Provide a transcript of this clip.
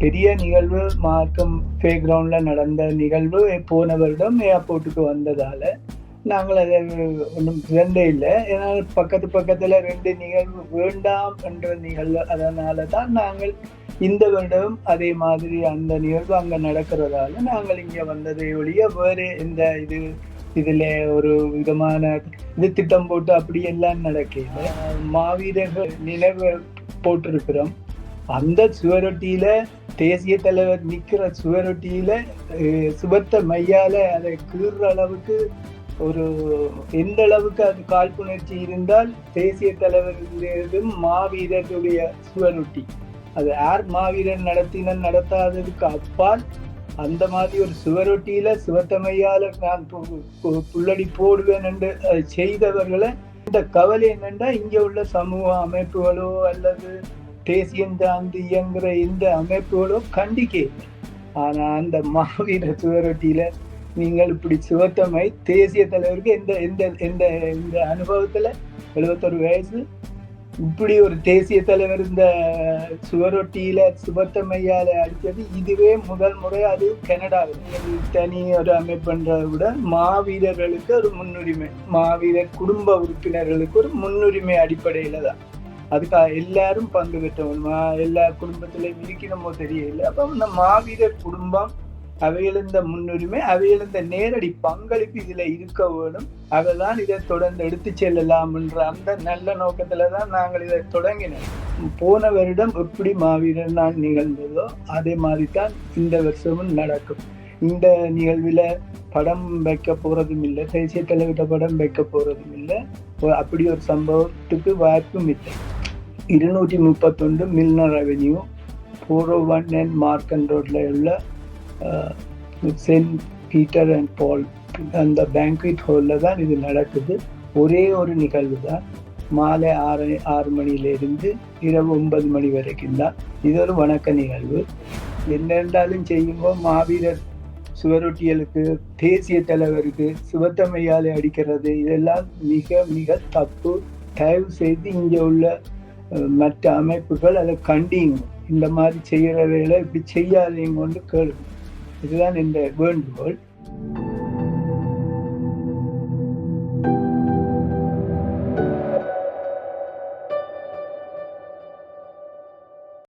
பெரிய நிகழ்வு மார்க்கம் ஃபே கிரவுண்ட்ல நடந்த நிகழ்வு போன வருடம் ஏர்போர்ட்டுக்கு வந்ததால நாங்கள் அதை ஒன்றும் இரண்டே இல்லை. ஏன்னா பக்கத்துல 2 நிகழ்வு வேண்டாம் என்ற நிகழ்வு. அதனால தான் நாங்கள் இந்த வருடம் அதே மாதிரி அந்த நிகழ்வு அங்க நடக்கிறதால நாங்கள் இங்க வந்ததை ஒழிய வேறு எந்த இதுல ஒரு விதமான இது திட்டம் போட்டு அப்படி எல்லாம் நடக்கல. மாவீரர்கள் நினைவு போட்டிருக்கிறோம். அந்த சுவரொட்டியில தேசிய தலைவர் நிக்கிற சுவரொட்டியில சுபத்த மையால அதை கீறுற அளவுக்கு ஒரு எந்த அளவுக்கு அது காழ்ப்புணர்ச்சி இருந்தால் தேசிய தலைவர்களும் மாவீரர்களுடைய சுவரொட்டி அது யார் மாவீரர் நடத்தாததுக்கு அப்பால் அந்த மாதிரி ஒரு சுவரொட்டியில சிவத்தமையால நான் புள்ளடி போடுவேன் என்று செய்தவர்களை இந்த கவலை என்னென்றா இங்க உள்ள சமூக அமைப்புகளோ அல்லது தேசியம் சார்ந்து இயங்குற இந்த அமைப்புகளோ கண்டிக்க. ஆனா அந்த மாவீர சுவரொட்டியில நீங்கள் இப்படி சிவத்தமை தேசிய தலைவருக்கு இந்த அனுபவத்துல 71 வயசு இப்படி ஒரு தேசிய தலைவர் இந்த சுவரொட்டியில சுபத்தமையால அடித்தது இதுவே முதல் முறை. அது கனடாவில் தனி ஒரு அமைப்புன்றதை விட மாவீரர்களுக்கு ஒரு முன்னுரிமை, மாவீரர் குடும்ப உறுப்பினர்களுக்கு ஒரு முன்னுரிமை அடிப்படையில தான் அதுக்காக எல்லாரும் பங்கு பெற்றவங்க. எல்லா குடும்பத்திலையும் இருக்கணுமோ தெரியல. அப்ப இந்த மாவீரர் குடும்பம் அவையிழந்த முன்னுரிமை, அவையிழந்த நேரடி பங்களிப்பு இதுல இருக்க வேணும். அதைதான் இதை தொடர்ந்து எடுத்து செல்லலாம் என்ற அந்த நல்ல நோக்கத்துலதான் நாங்கள் இதை தொடங்கினோம். போன வருடம் எப்படி மாவீரர் நாள் நிகழ்ந்ததோ அதே மாதிரிதான் இந்த வருஷமும் நடக்கும். இந்த நிகழ்வுல படம் வைக்க போறதும் இல்லை, தேசிய தலைவர்கிட்ட படம் வைக்க போறதும் இல்லை. அப்படி ஒரு சம்பவத்துக்கு வாய்ப்பும் இல்லை. 231 மில்னர் அவென்யூ 401 மார்க்கன் ரோட்ல உள்ள சென்ட் பீட்டர் அண்ட் பால் அந்த பேங்க்வெட் ஹால்ல தான் இது நடக்குது. ஒரே ஒரு நிகழ்வு தான். மாலை 6 மணியிலிருந்து இரவு 9 மணி வரைக்கும் தான். இது ஒரு வணக்க நிகழ்வு. என்னென்றாலும் செய்யும்போது மாவீரர் சுவரொட்டியலுக்கு தேசிய தலைவருக்கு சிவத்தமையாலை அடிக்கிறது இதெல்லாம் மிக மிக தப்பு. தயவு செய்து இங்க உள்ள மற்ற அமைப்புகள் அதை கண்டிங்க. இந்த மாதிரி செய்யற வேலை இப்படி செய்யாதீங்க கொண்டு கேளுங்க. இதுதான் இந்த வேண்டுகோள்.